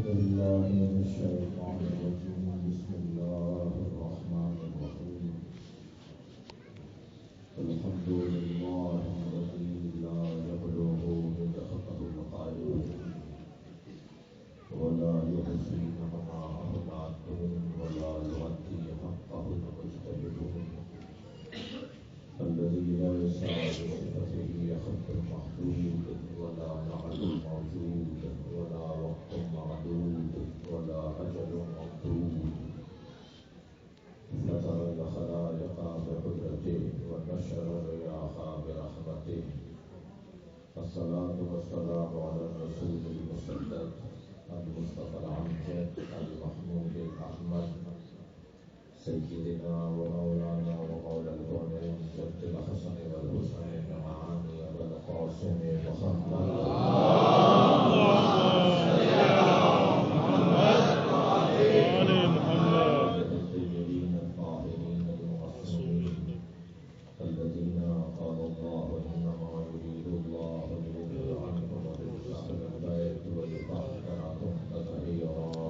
بالله من الشيطان الرجيم بسم الله الرحمن الرحيم الحمد لله الذي لا يبلغ مدحته القائل ولا يحصي نعماءه العاقل ولا يؤدي حقه المجتهد الذي لا يسعى بصفته خط محدود ولا نعل موجود ولا وقت معدود ولا أجل ممدود فطر الخلائق بقدرته ونشر الرياح برحمته الصلاة والسلام على الرسول المصدق المصطفى العمجد المحمود الأحمد سيدنا ومولانا ومولى الكونين جد الحسن والحسين معاني أبا القاسم محمد الطيبين الطاهرين المعصومين الذين قال الله إنما يريد الله ليذهب عنكم الرجس أهل البيت ويطهركم تطهيرا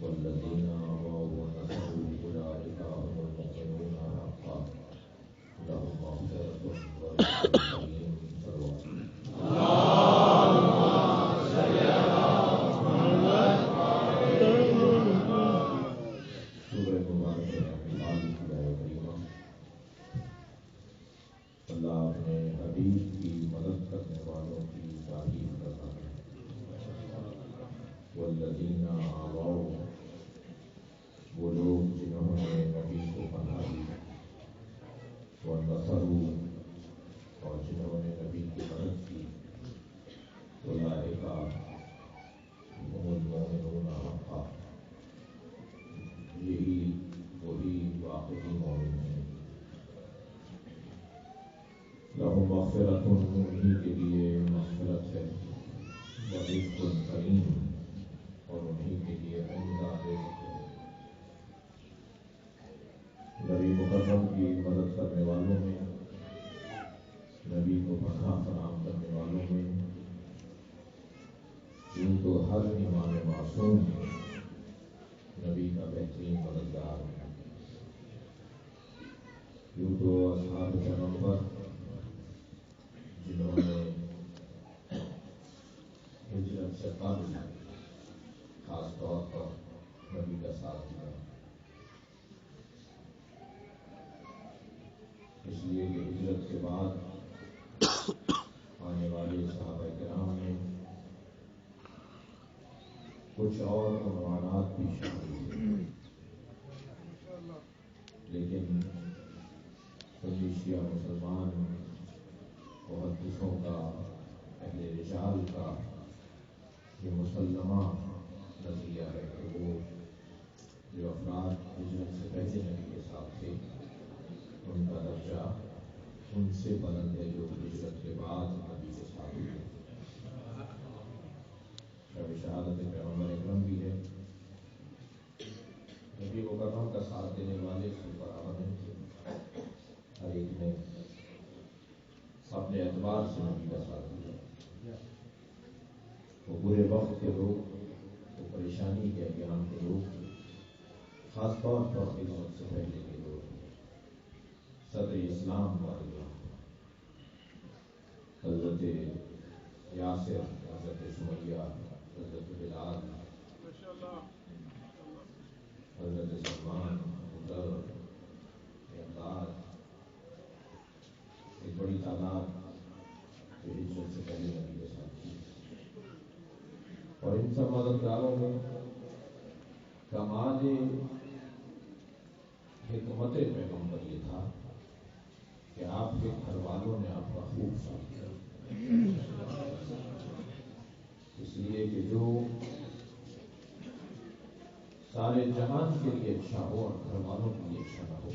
والذين آووا ونصروا أولئك هم المؤمنون حقا لهم مغفرة ورزق كريم صلوات سورہ مبارک انفال کی آیت کریمہ اللہ اپنے حبیب کی مدد کرنے والوں کی تعریف کرتا ہے والذین آووا وہ لوگ جنہوں نے نبی کو پناہ دی ونصروا اور جنہوں نے نبی کی مدد کی اولئک هم المؤمنون حقا یہی وہی واقعی مومن ہیں لہم مغفرۃ انہی کے لیے مغفرت ہے ورزق کریم اور انہی کے لیے عمدہ رزق ہے نبی مکرم کی مدد کرنے والوں میں نبی کو پناہ فراہم کرنے والوں میں یوں تو ہر امام معصوم نبی کا بہترین مددگار ہے یوں تو اصحاب پیغمبر جنہوں نے ہجرت سے قبل خاص طور پر نبی کا ساتھ دیا اس لیے کہ ہجرت کے بعد آنے والے صحابہ کرام میں کچھ اور عنوانات بھی شامل تھے لیکن سنی شیعہ مسلمان محدثوں کا اہل رجال کا یہ مسلمہ نظریہ ہے کہ وہ جو افراد ہجرت سے پہلے نبی کے ساتھ تھے ان کا درجہ ان سے بلند ہے جو ہجرت کے بعد نبی کے ساتھ ہوئے شب شہادت پیغمبر اکرم بھی ہے نبی مکرم کا ساتھ دینے والے سب برابر نہیں تھے ہر ایک نے اپنے اعتبار سے نبی کا ساتھ دیا وہ برے وقت کے لوگ وہ پریشانی کے ایام کے لوگ خاص طور پر ہجرت سے پہلے کے لوگ صدر اسلام والے لوگ حضرت یاسر حضرت سمیہ حضرت بلال حضرت سلمان ادر اقدار ایک بڑی تعداد جو ہجرت سے پہلے نبی کے ساتھ تھی اور ان سب مددگاروں میں کمال حکمت پیغمبر یہ تھا کہ آپ کے گھر والوں نے آپ کا خوب ساتھ دیا اس لیے کہ جو سارے جہان کے لیے اچھا ہو اور گھر والوں کے لیے اچھا نہ ہو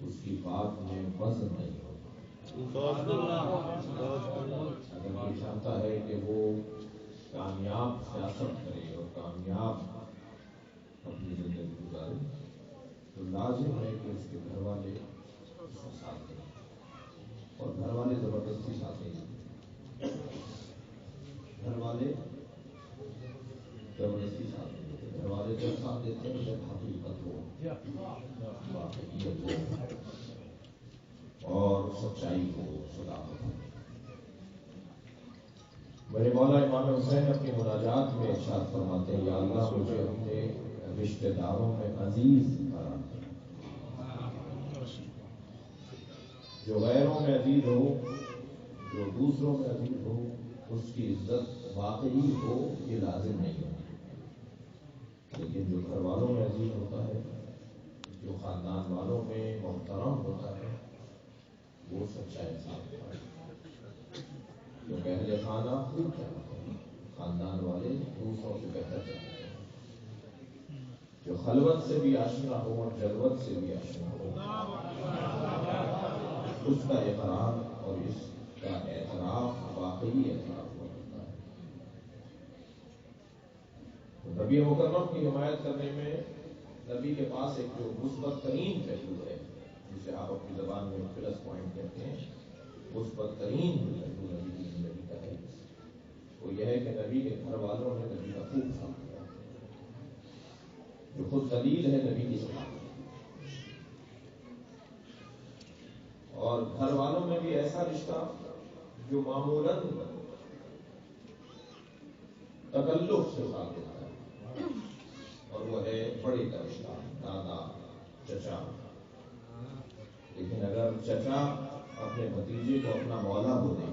اس کی بات میں وزن نہیں ہوتا اگر کوئی چاہتا ہے کہ وہ کامیاب سیاست کرے اور کامیاب اپنی زندگی گزارے تو لازم ہے کہ اس کے گھر والے اس کا ساتھ دیں، اور گھر والے زبردستی ساتھ نہیں دیتے، گھر والے زبردستی ساتھ نہیں دیتے، گھر والے جب ساتھ دیتے ہیں جب حقیقت ہو، واقعیت ہو اور سچائی ہو، صداقت ہو۔ میرے مولا امام حسین اپنی مناجات میں ارشاد فرماتے ہیں، یا اللہ مجھے اپنے رشتہ داروں میں عزیز قرار دے، جو غیروں میں عزیز ہو، جو دوسروں میں عزیز ہو، اس کی عزت واقعی ہو، یہ لازم نہیں ہے، لیکن جو گھر والوں میں عزیز ہوتا ہے، جو خاندان والوں میں محترم ہوتا ہے، وہ سچا انسان ہوتا ہے، کیونکہ اہل خانہ خوب چاہتے ہیں، خاندان والے دوسروں سے بہتر چاہتے ہیں، جو خلوت سے بھی آشنا ہو اور جلوت سے بھی آشنا ہو، اس کا اقرار اور اس کا اعتراف واقعی اعتراف ہوتا ہے۔ نبی مکرم کی حمایت کرنے میں نبی کے پاس ایک جو مثبت ترین پہلو ہے، جسے آپ اپنی زبان میں پلس پوائنٹ کہتے ہیں، مثبت ترین پہلو نبی کی زندگی کا ہے، وہ یہ ہے کہ نبی کے گھر والوں نے نبی کا خوب ساتھ دیا، جو خود دلیل ہے نبی کی صداقت، اور گھر والوں میں بھی ایسا رشتہ جو معمولاً تکلف سے ساتھ دیتا ہے، اور وہ ہے بڑے کا رشتہ، دادا چچا۔ لیکن اگر چچا اپنے بھتیجے کو اپنا مولا بولے،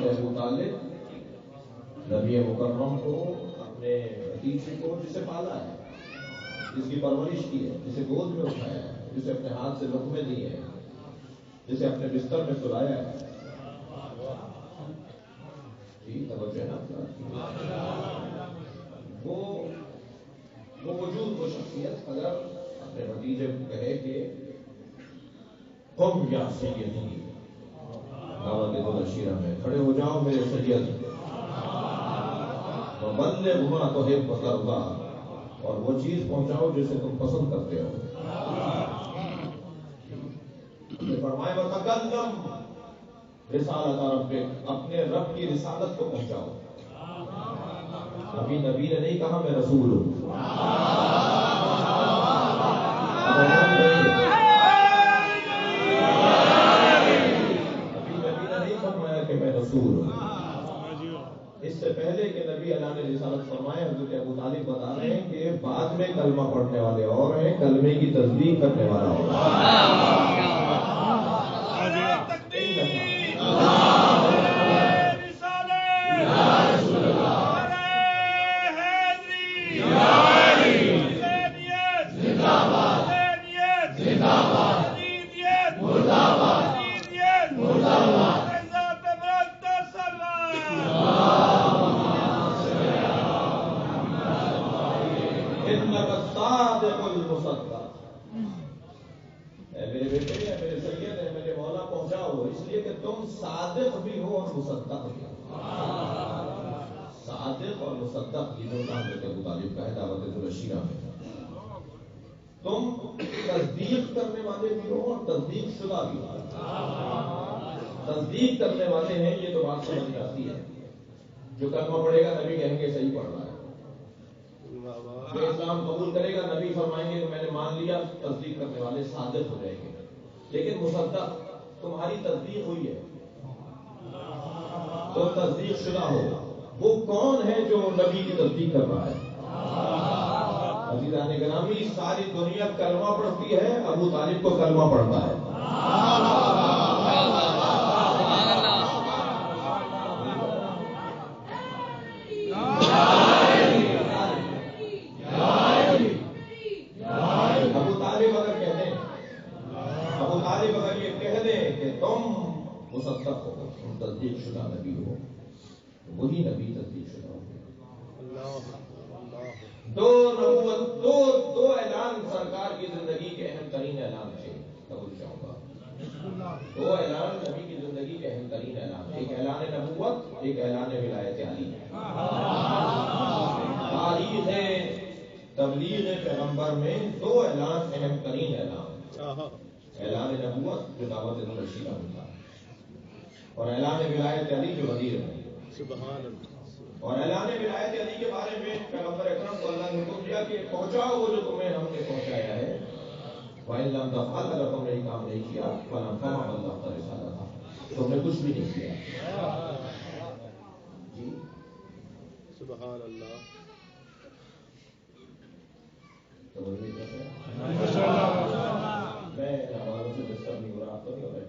ابو طالب نبی مکرم کو اپنے بھتیجے کو، جسے پالا ہے، جس کی پرورش کی ہے، جسے گود میں اٹھایا ہے، جسے اپنے ہاتھ سے لقمے دیے ہیں، جسے اپنے بستر میں سلایا ہے، توجہ وہ وجود، وہ شخصیت اگر اپنے بھتیجے کو کہے کہ قم یا سیدی، دعوت العشیرہ میں کھڑے ہو جاؤ میرے سید، وبلغ ما تحب وترضى، اور وہ چیز پہنچاؤ جسے تم پسند کرتے ہو، فرمائے وتکلم رسالت ربک، اپنے رب کی رسالت کو پہنچاؤ۔ ابھی نبی نے نہیں کہا میں رسول ہوں، ابھی نبی نے نہیں فرمایا کہ میں رسول ہوں۔ اس سے پہلے کہ نبی اللہ نے رسالت فرمائے، حضرت ابو طالب بتا رہے ہیں کہ بعد میں کلمہ پڑھنے والے اور ہیں، کلمے کی تصدیق کرنے والا اور میرے بیٹے ہیں، میرے سید ہیں، میرے مولا پہنچاؤ، اس لیے کہ تم صادق بھی ہو اور مصدق بھی ہو۔ صادق اور مصدق، یہ جو حضرت ابو طالب کا ہے دعوت العشیرہ میں، تم تصدیق کرنے والے بھی ہو اور تصدیق شدہ بھی ہو۔ تصدیق کرنے والے ہیں، یہ تو بات سمجھ میں آتی ہے، جو کلمہ پڑھے گا نبی کہیں گے صحیح پڑھ رہا ہے، جو اسلام قبول کرے گا نبی فرمائیں گے کہ میں نے مان لیا، تصدیق کرنے والے صادق ہو جائیں گے۔ لیکن مصدق، تمہاری تصدیق ہوئی ہے، تو تصدیق شدہ ہو، وہ کون ہے جو نبی کی تصدیق کر رہا ہے؟ عزیزان گرامی، ساری دنیا کلمہ پڑھتی ہے، ابو طالب کو کلمہ پڑھتا ہے۔ مصدق ہو، تم تصدیق شدہ نبی ہو، وہی نبی تصدیق شدہ ہو۔ دو نبوت ایک اعلان ولایت علی ہے۔ تاریخ تبلیغ پیغمبر میں دو اعلان اہم ترین اعلان نبوت جو دعوت الرشید کا ہوتا ہے، اور اعلان ولایت علی جو وزیر ہے۔ سبحان اللہ۔ اور اعلان ولایت علی کے بارے میں پیغمبر اکرم کو اللہ نے حکم دیا کہ پہنچاؤ وہ جو تمہیں ہم نے پہنچایا ہے، وَإِن لَمْ تَفْعَلْ، اگر تم نے یہ کام نہیں کیا فَلَمْ تَمَمْ اللَّهُ رِسَالَتَهُ، تم نے کچھ بھی نہیں کیا۔ جی سبحان اللہ۔ میں آوازوں سے ڈسٹرب نہیں ہو رہا، آپ تو نہیں ہو رہے؟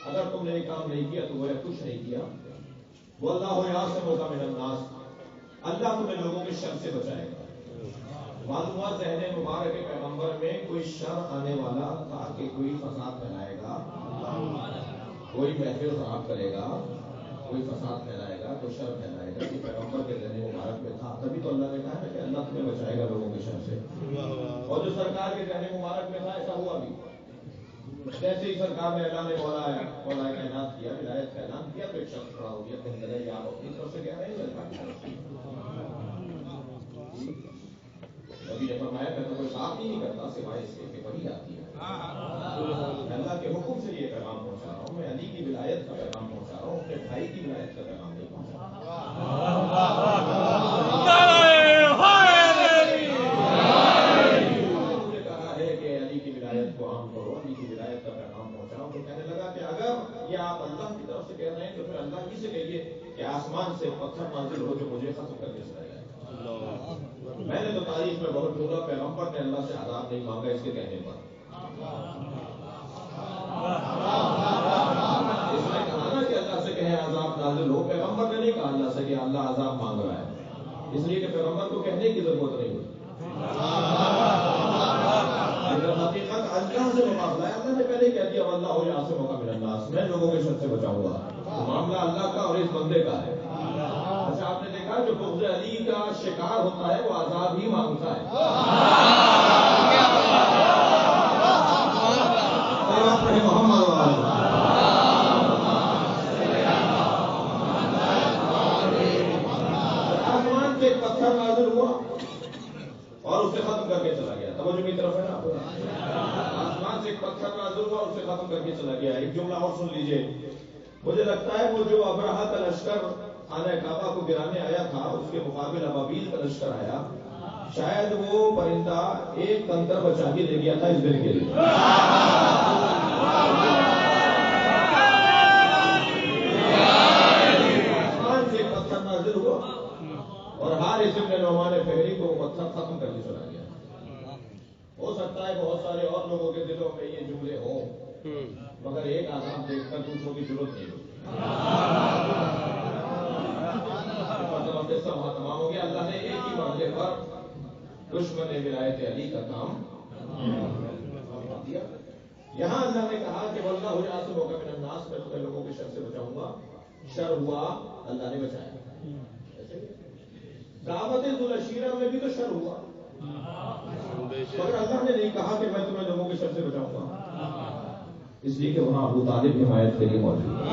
اگر تم نے یہ کام نہیں کیا تو وہ کچھ نہیں کیا۔ واللہ یعصمک من الناس، اللہ تمہیں لوگوں کے شر سے بچائے گا۔ معلوم ہوا ذہن مبارک پیغمبر میں کوئی شر آنے والا تھا کہ کوئی فساد پھیلائے گا، کوئی محفل خراب کرے گا، کوئی فساد پھیلائے گا، کوئی شر پھیلائے گا، یہ پیغمبر کے ذہن مبارک میں تھا۔ تبھی تو اللہ نے کہا ہے کہ اللہ تمہیں بچائے گا لوگوں کے شر سے۔ اور جو سرکار کے ذہن مبارک میں تھا ایسا ہوا بھی۔ جیسے ہی سرکار نے اعلان مولا کائنات کیا، ولایت کا اعلان کیا، تو ایک شخص کھڑا ہو گیا، کہنے لگا یا اپنی طرف سے کہہ رہے ہیں اللہ کی طرف سے۔ نبی نے فرمایا میں تو کوئی بات ہی نہیں کرتا سوائے اس کے کہ وہی آتی ہے۔ میں اللہ کے حکم سے یہ پیغام پہنچا رہا ہوں، میں علی کی ولایت کا پیغام پہنچا رہا ہوں، اپنے بھائی کی ولایت کا پیغام نہیں پہنچا رہا۔ مجھے کہا ہے کہ علی کی ولایت کو عام کرو، علی کی ولایت کا پیغام پہنچاؤ۔ تو کہنے لگا کہ اگر یہ آپ اللہ کی طرف سے کہہ رہے ہیں تو پھر اللہ ہی سے کہیے کہ آسمان سے پتھر نازل ہو جو مجھے ختم کر کے چلا جائے۔ میں نے تو تاریخ میں بہت ڈھونڈا، پیغمبر نے اللہ سے عذاب نہیں مانگا اس کے کہنے پر۔ اس نے کہا نا کہ اللہ سے کہیں عذاب نازل ہو، پیغمبر نے نہیں کہا اللہ سے کہ اللہ عذاب مانگ رہا ہے، اس لیے کہ پیغمبر کو کہنے کی ضرورت نہیں ہوتی۔ حقیقت اللہ سے مقابلہ ہے، اللہ نے پہلے کہہ دیا واللہ یعصمک من الناس، میں لوگوں کے شر سے بچاؤں گا۔ معاملہ اللہ کا اور اس بندے کا ہے۔ اچھا آپ نے دیکھا جو بغض علی کا شکار ہوتا ہے وہ عذاب ہی مانگتا ہے۔ محمد آسمان سے ایک پتھر نازل ہوا اور اسے ختم کر کے چلا گیا۔ توجہ کی طرف ہے نا، آسمان سے ایک پتھر نازل ہوا اور اسے ختم کر کے چلا گیا۔ ایک جملہ اور سن لیجئے، مجھے لگتا ہے وہ جو ابرہہ کا لشکر خانہ کعبہ کو گرانے آیا تھا اس کے مقابل ابابیل کا لشکر آیا، شاید وہ پرندہ ایک کنکر بچا کے دے گیا تھا اس دن کے لیے۔ آسمان سے ایک پتھر نازل ہوا اور حارث بن نعمان فہری کو وہ پتھر ختم کر کے چلا گیا۔ ہو سکتا ہے بہت سارے اور لوگوں کے دلوں میں یہ جملے ہوں، مگر ایک عذاب دیکھ کر دوسروں کی ضرورت نہیں ہوتی۔ وہاں تمام ہو گیا۔ اللہ نے ایک ہی مرحلے پر دشمن ولایت علی کا کام دیا۔ یہاں اللہ نے کہا کہ واللہ یعصمک من الناس، میں تمہیں لوگوں کے شر سے بچاؤں گا۔ شر ہوا، اللہ نے بچایا۔ دعوت ذوالعشیرہ میں بھی تو شر ہوا، مگر اللہ نے نہیں کہا کہ میں تمہیں لوگوں کے شر سے بچاؤں گا، اس لیے کہ وہاں ابو طالب حمایت کے لیے موجود ہے۔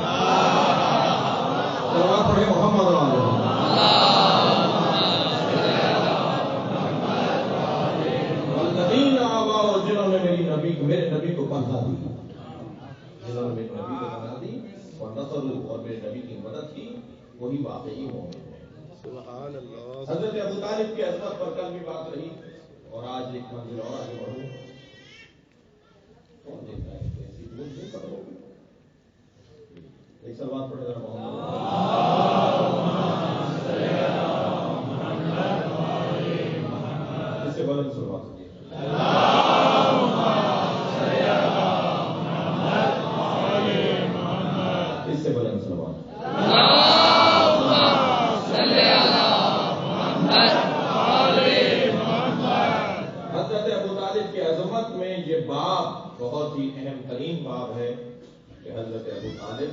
پڑھے محمد جنہوں نے میرے نبی کو پناہ دی، جنہوں نے میرے نبی کو پناہ دی اور نصروا اور میرے نبی کی مدد کی، وہی واقعی مومن ہیں۔ حضرت ابو طالب کی عظمت پر کل بھی بات رہی اور آج ایک منزل اور آگے بڑھوں۔ کون دیکھتا ہے ایک سلوات پڑھے ذرا اس سے بلند سلوات ہوتی ہے۔ اس سے بلند سلوات حضرت ابو طالب کی عظمت میں یہ باپ بہت ہی اہم ترین باب ہے کہ حضرت ابو طالب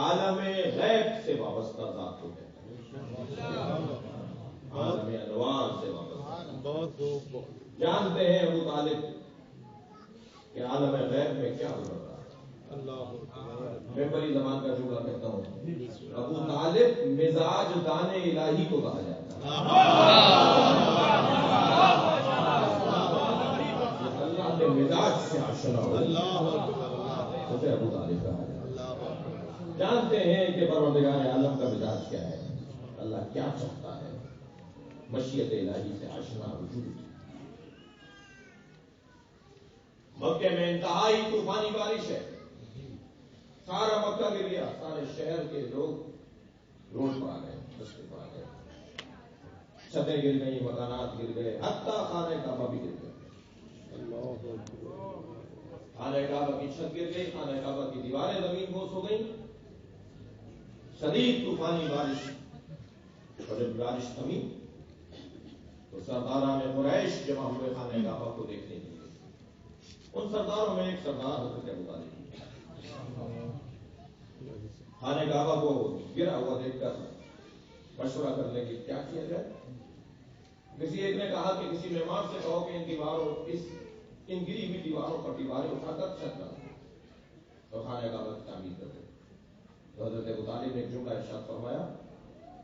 عالم غیب سے وابستہ ذات کو کہتے ہیں، عالم انوار سے وابستہ بہت جانتے ہیں ابو طالب کہ عالم غیب میں کیا ہو رہا ہے۔ اللہ میں بڑی زبان کا جملہ کہتا ہوں، ابو طالب مزاج دان الہی کو کہا جاتا ہے۔ اللہ کے مزاج سے آشنا ہو اسے ابو طالب کہا جاتا ہے۔ جانتے ہیں کہ پروردگار عالم کا مزاج کیا ہے، اللہ کیا چاہتا ہے، مشیت الہی سے آشنا وجود۔ مکے میں انتہائی طوفانی بارش ہے، سارا مکہ گر گیا، سارے شہر کے لوگ روڈ پر آ گئے، رستے پر آ گئے، چھتیں گر گئی، مکانات گر گئے، حتیٰ خانہ کعبہ بھی گر گئے۔ خانہ کعبہ کی چھت گر گئی، خانہ کعبہ کی دیواریں زمین بوس ہو گئی، شدید طوفانی بارش۔ اور جب بارش تھمی تو سرداران قریش جمع ہوئے خانہ کعبہ کو دیکھنے کے لیے۔ ان سرداروں میں ایک سردار حضرت ابو طالب، خانہ کعبہ کو گرا ہوا دیکھ کر مشورہ کرنے کی کیا کیا جائے۔ کسی ایک نے کہا کہ کسی مہمان سے کہو کہ ان گری ہوئی دیواروں پر دیواریں اٹھا کر چھت ڈال دو تو خانہ کعبہ کی تعمیر کر دے۔ تو حضرت ابو طالب نے ایک جملہ ارشاد فرمایا،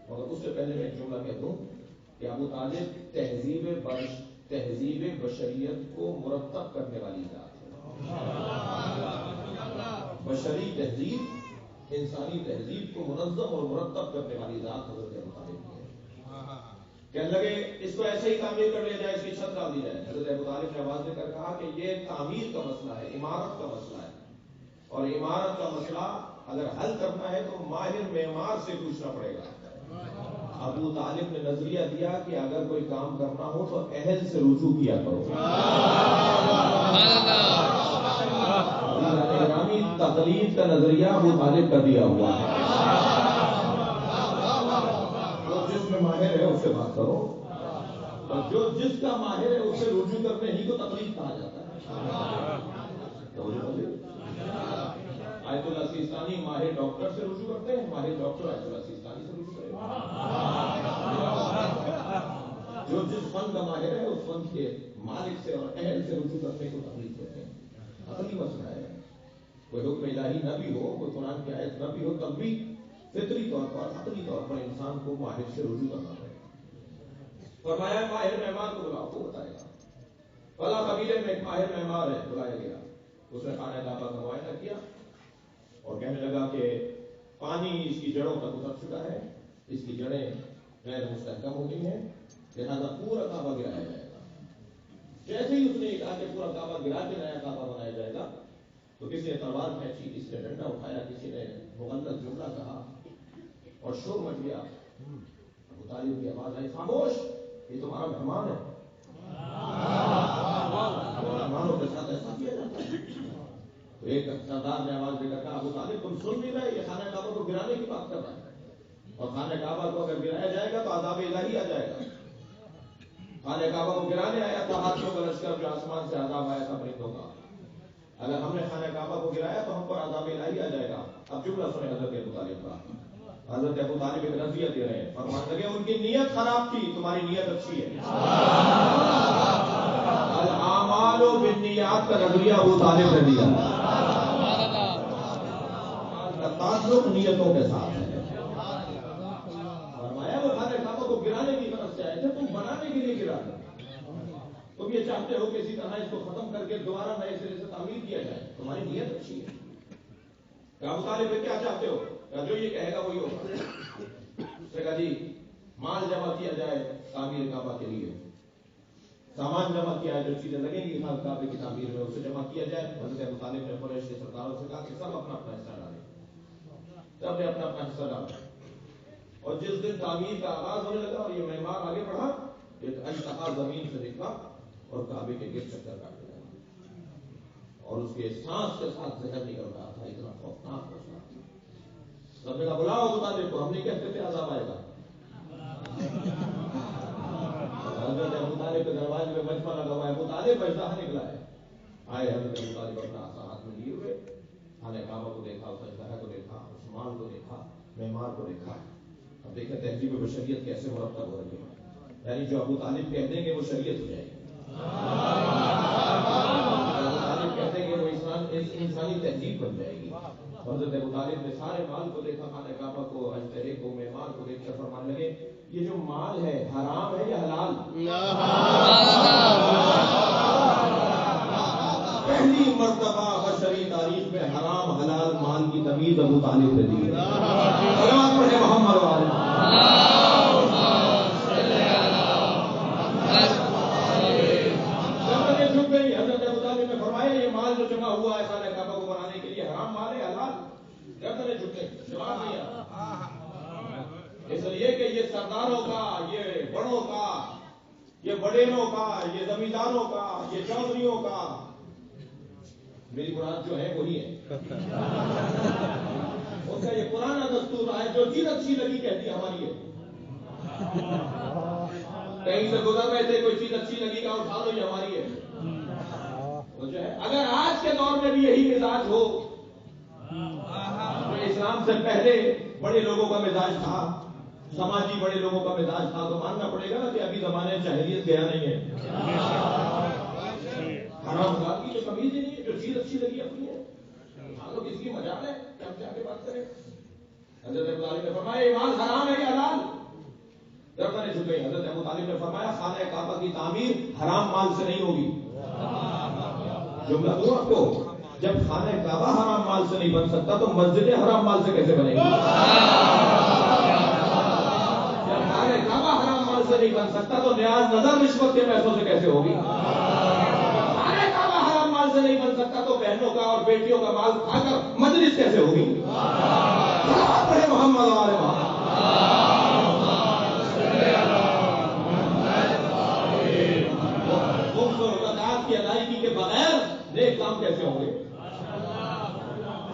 مگر اس سے پہلے میں ایک جملہ کہہ دوں کہ ابو طالب تہذیب بشریت کو مرتب کرنے والی ذات ہے۔ بشری تہذیب، انسانی تہذیب کو منظم اور مرتب کرنے والی ذات حضرت ابو طالب کی ہے۔ کہنے لگے اس کو ایسے ہی تعمیر کر لیا جائے، اس کی چھت ڈال دی جائے۔ حضرت ابو طالب نے آواز دے کر کہا کہ یہ تعمیر کا مسئلہ ہے، عمارت کا مسئلہ ہے، اور عمارت کا مسئلہ اگر حل کرنا ہے تو ماہر معمار سے پوچھنا پڑے گا۔ ابو طالب نے نظریہ دیا کہ اگر کوئی کام کرنا ہو تو اہل سے رجوع کیا کرو۔ تقلید کا نظریہ ابو طالب کا دیا ہوا ہے، جو جس میں ماہر ہے اس سے بات کرو، اور جو جس کا ماہر ہے اس سے رجوع کرنے ہی کو تقلید کہا جاتا ہے۔ آیت اللہ سیستانی ماہر ڈاکٹر سے رجوع کرتے ہیں، ماہر ڈاکٹر آیت اللہ سیستانی سے رجوع کرتے ہیں۔ جو جس فن کا ماہر ہے اس فن کے مالک سے اور اہل سے رجوع کرنے کو تقلید کرتے ہیں۔ اصلی مسئلہ ہے کوئی حکم الہی نہ بھی ہو، کوئی قرآن کی آیت نہ بھی ہو، تب بھی فطری طور پر عقلی طور پر انسان کو ماہر سے رجوع کرنا پڑے گا۔ فرمایا ماہر مہمان کو بلاؤ، وہ بتائے گا۔ فلاں قبیلے میں ایک ماہر مہمان ہے، بلایا گیا، اس نے خانہ کعبہ کا معائنہ کیا اور کہنے لگا کہ پانی اس کی جڑوں تک اتر چکا ہے، اس کی جڑیں غیر مستحکم ہو گئی ہیں، لہذا پورا کعبہ گرایا جائے گا۔ جیسے ہی اس نے کہا کہ پورا کعبہ گرا کے نیا کعبہ بنایا جائے گا تو کسی نے تلوار کھینچی، کسی نے ڈنڈا اٹھایا، کسی نے مغلظ جملہ کہا اور شور مچ گیا۔ ابو طالب کی آواز آئی، خاموش، یہ تمہارا مہمان ہے، مہمانوں کے ساتھ ایسا کیا جاتا ہے۔ تو ایک سردار نے آواز دے کر کہا، ابو طالب تم سن نہیں رہے، یہ خانہ کعبہ کو گرانے کی بات کر رہا ہے، اور خانہ کعبہ کو اگر گرایا جائے گا تو عذاب الہی آ جائے گا۔ خانہ کعبہ کو گرانے آیا تھا ہاتھیوں کا لشکر، جو آسمان سے عذاب آیا تھا پرندوں کا، اگر ہم نے خانہ کعبہ کو گرایا تو ہم پر عذاب الہی آ جائے گا۔ اب جملہ سنیں حضرت ابو طالب کا۔ حضرت ابو طالب ایک نظریہ دے رہے ہیں، فرمانے لگے ان کی نیت خراب تھی، تمہاری نیت اچھی ہے۔ الاعمال بالنیات کا نظریہ ابو طالب نے دیا، تعلق نیتوں کے ساتھ ہے۔ فرمایا وہ خانہ کعبہ کو گرانے کی غرض سے آئے تھے، تم بنانے کے لیے گرا دو۔ تم یہ چاہتے ہو کہ اسی طرح اس کو ختم کر کے دوبارہ نئے سرے سے تعمیر کیا جائے، تمہاری نیت اچھی ہے۔ کہ ابو طالب کیا چاہتے ہو؟ کہ جو یہ کہے گا وہی ہوگا۔ اس نے کہا جی مال جمع کیا جائے تعمیر کعبہ کے لیے، سامان جمع کیا ہے، جو چیزیں لگیں گی خاص کعبے کی تعمیر میں اسے جمع کیا جائے۔ حضرت ابو طالب نے قریش کے سرداروں سے کہا کہ سب اپنا اپنا حصہ ڈالیں، سب نے اپنا اپنا حصہ ڈالا، اور جس دن تعمیر کا آغاز ہونے لگا اور یہ مہمان آگے بڑھا، ایک اجتہا زمین سے نکلا اور کعبے کے گرد چکر کاٹنے لگا، اور اس کے سانس کے ساتھ زہر نکل رہا تھا، اتنا خوفناک مسئلہ تھا۔ سب نے کہا بلاؤ ابو طالب کو، ہم نہیں کہتے تھے عذاب آئے گا۔ حضرت ابو طالب کے دروازے میں مجمع لگا ہوا ہے، ابو طالب اجتہا نکلا ہے، آئے حضرت ابو طالب اپنا آسا ہاتھ میں لیے ہوئے، خانہ کعبہ کو دیکھا، اس اجدہا کو دیکھا، اس مال کو دیکھا، معمار کو دیکھا. اب دیکھیں تہذیب بشریت کیسے مرتب ہو رہی ہے. یعنی جو ابو طالب کہتے ہیں کہ وہ شریعت ہو جائے گی، ابو طالب کہتے ہیں کہ وہ انسانی تہذیب بن جائے گی. حضرت ابو طالب نے سارے مال کو دیکھا، خانہ کعبہ کو، اجدہے کو، معمار کو دیکھ کر فرمانے لگے یہ جو مال ہے حرام ہے یا حلال؟ پہلی مرتبہ بشری تاریخ میں حرام حلال مال کی تمیز ابو طالب نے دی ہے. صلوات پڑھیں محمد والے. جھک گئی. حضرت ابو طالب نے فرمایا یہ مال جو جمع ہوا ہے خانہ کعبہ کو بنانے کے لیے حرام مال ہے حلال؟ گردنیں جھک گئی، جواب دیا. اس لیے کہ یہ سرداروں کا، یہ بڑوں کا، یہ بڑینوں کا، یہ زمینداروں کا، یہ چودھریوں کا، میری مراد جو ہے وہی ہے. ان کا یہ پرانا دستور ہے، جو چیز اچھی لگی کہتی ہماری ہے. کہیں سے گزر رہے تھے، کوئی چیز اچھی لگی کا اٹھا لو، یہ ہماری ہے. وہ جو ہے اگر آج کے دور میں بھی یہی مزاج ہو، تو اسلام سے پہلے بڑے لوگوں کا مزاج تھا، سماجی بڑے لوگوں کا مزاج تھا، تو ماننا پڑے گا نا کہ ابھی زمانے جاہلیت گیا نہیں ہے. حرام حلال کی جو تمیز ہی نہیں ہے، جو چیز اچھی لگی اپنی ہے. ہم لوگ اس کی مجال ہے کہ ہم کیا کے بات کریں. حضرت ابو طالب نے فرمایا یہ مال حرام ہے یا حلال؟ گردنیں جھک گئی. حضرت ابو طالب نے فرمایا خانہ کعبہ کی تعمیر حرام مال سے نہیں ہوگی. جملہ دوں آپ کو، جب خانہ کعبہ حرام مال سے نہیں بن سکتا تو مسجد حرام مال سے کیسے بنے گی؟ جب خانہ کعبہ حرام مال سے نہیں بن سکتا تو نیاز نظر رشوت کے پیسوں سے کیسے ہوگی؟ خانہ کعبہ حرام مال سے نہیں بن سکتا تو بہنوں کا اور بیٹیوں کا مال کھا کر مجلس کیسے ہوگی؟ پڑھے محمد والے محمد. کی ادائیگی کے بغیر نیک کام کیسے ہوں گے؟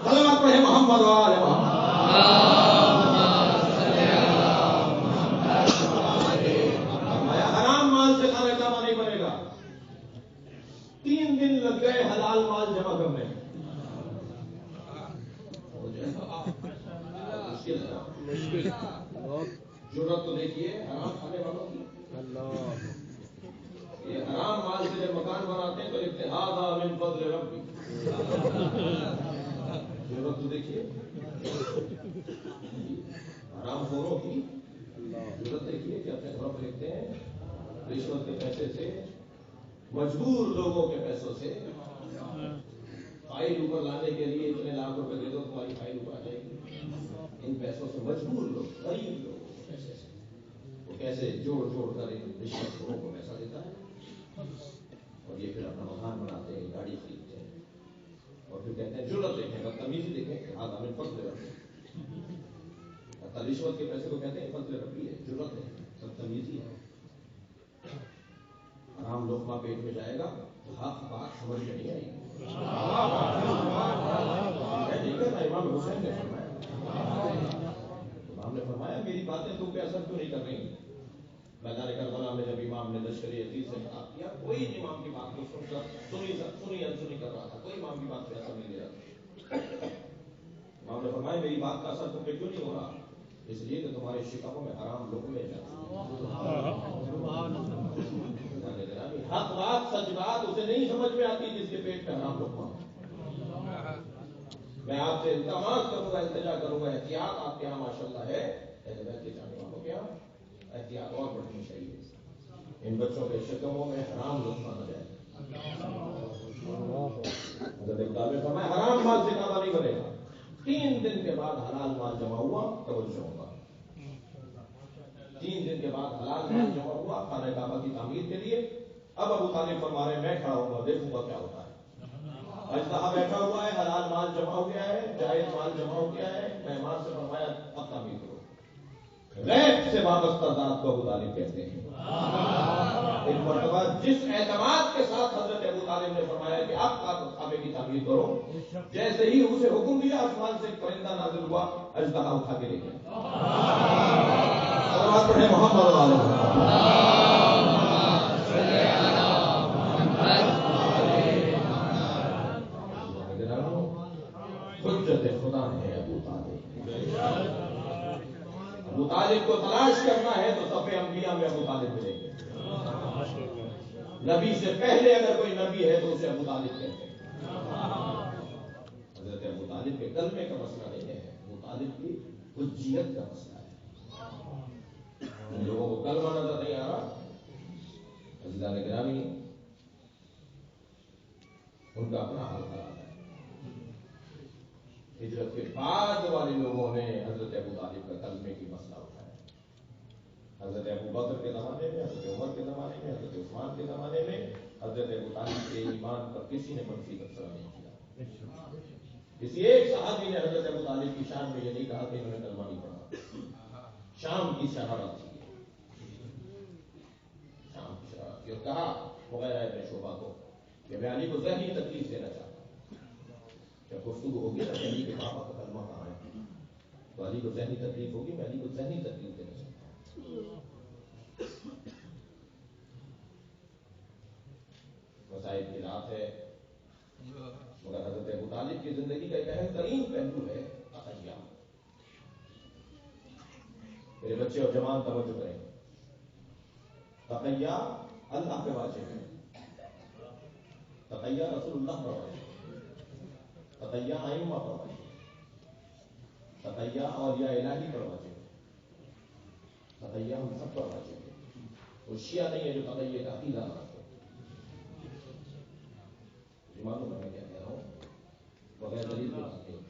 صلوات پڑھے محمد والے محمد. حرام مال سے خانہ کعبہ نہیں بنے گا. 3 دن لگ گئے حلال مال جمع کرنے میں. ضرورت تو دیکھیے حرام کھانے والوں کی. یہ حرام مال سے جب مکان بناتے ہیں تو اتحاد من فضل ربی. ضرورت تو دیکھیے حرام خوروں کی. ضرورت دیکھیے کہ اپنے گھروں پہ لکھتے ہیں رشوت کے پیسے سے، مجبور لوگوں کے پیسوں سے فائل اوپر لانے کے لیے اتنے لاکھ روپے دے دو تمہاری فائل اوپر آ جائے گی. ان پیسوں سے مجبور لوگ، غریب لوگوں کے پیسے سے وہ کیسے جوڑ کر ان رشوت خوروں کو پیسہ دیتا ہے. اور یہ پھر اپنا مکان بناتے ہیں، گاڑی خریدتے ہیں، اور پھر کہتے ہیں ضرورت دیکھیں، بدتمیزی دیکھیں کہ آج ہمیں فضل ربی. رشوت کے پیسے کو کہتے ہیں فضل ربی ہے، ضرورت ہے، بدتمیزی ہے. حرام لقمہ پیٹ میں جائے گا تو حق بات سمجھ میں نہیں آئے گی. امام حسین نے فرمایا، امام نے فرمایا میری باتیں تم پہ اثر کیوں نہیں کر رہی؟ میدان کربلا میں جب امام نے لشکر عزیز سے خطاب کیا، کوئی امام کی بات کو سن کر سنی کر رہا تھا، کوئی امام کی بات پہ اثر نہیں دے رہا تھا. امام نے فرمایا میری بات کا اثر تم پہ کیوں نہیں ہو رہا؟ اس لیے کہ تمہارے شکموں میں حرام لقمے جاتے ہیں. حق بات سچ بات اسے نہیں سمجھ میں آتی جس کے پیٹ میں حرام لقمہ. میں آپ سے التماس کروں گا، التجا کروں گا، احتیاط آپ کے یہاں ماشاء اللہ ہے، کے جانے والوں کے یہاں احتیاط اور بڑھنی چاہیے. ان بچوں کے شکموں میں حرام لقمہ نہ جائے. حضرت ابو طالب نے فرمایا حرام مال سے کعبہ نہیں بنے گا. 3 دن کے بعد حلال مال جمع ہوا، توجہ ہوگا. 3 دن کے بعد حلال مال جمع ہوا خانہ کعبہ کی تعمیر کے لیے. اب ابو طالب فرما رہے میں کھڑا ہوں گا، دیکھوں گا کیا ہوتا ہے. اجدہا بیٹھا ہوا ہے، حلال مال جمع ہو گیا ہے، جائز مال جمع ہو گیا ہے. مہمان سے فرمایا اب تعمیر کرو. غیب سے وابستہ ذات کو ابو طالب کہتے ہیں. ایک مرتبہ جس اعتماد کے ساتھ حضرت ابو طالب نے فرمایا کہ اب کعبے کی تعمیر کرو، جیسے ہی اسے حکم دیا آسمان سے ایک پرندہ نازل ہوا، اجدہا اٹھا کے لے گیا. پڑھے محمد والے گرانیوں حجت خدا ہے ابو طالب. ابو طالب کو تلاش کرنا ہے تو صف انبیاء میں ابو طالب ملیں گے. نبی سے پہلے اگر کوئی نبی ہے تو اسے ابو طالب کہتے ہیں. حضرت ابو طالب کے کلمے کا مسئلہ نہیں ہے, ابو طالب کی حجیت کا مسئلہ ہے. ان لوگوں کو کلمہ نظر نہیں آ رہا. عزیزان گرامی, ان کا اپنا حال خراب ہے. ہجرت کے بعد والے لوگوں نے حضرت ابو طالب کا کلمے کی مسئلہ اٹھایا. حضرت ابو بکر کے زمانے میں, حضرت عمر کے زمانے میں, حضرت عثمان کے زمانے میں حضرت ابو طالب کے ایمان پر کسی نے منفی تبصرہ نہیں کیا. کسی ایک صحابی نے حضرت ابو طالب کی شان میں یہ نہیں کہا کہ انہوں نے کلمہ نہیں پڑھا. شام کی شرارت تھی, شام کی شرارت تھی, اور کہا مغیرہ ابن شعبہ کو کہ میں علی کو ذہنی تکلیف دینا چاہتا ہوں. جب گفتگو ہوگی تو علی کے پاپا کا کلمہ کہاں ہے, تو علی کو ذہنی تکلیف ہوگی, میں علی کو ذہنی تکلیف دینا چاہتا ہوں. مسائل کی رات ہے, مگر حضرت ابو طالب کی زندگی کا ایک اہم ترین پہلو ہے تقیہ. میرے بچے اور جوان توجہ کریں, تقیہ اللہ پہ واجب ہے, تقیہ رسول اللہ پر واجب ہے, تقیہ ائمہ پر واجب ہے, تقیہ اولیاء الہی پر واجب ہے, تقیہ ہم سب پر واجب ہے. وہ شیعہ نہیں ہے جو تقیہ کا عقیدہ رکھتے. معلوم ہے کیا کہہ رہا ہوں, بغیر دلیل کے بات نہیں.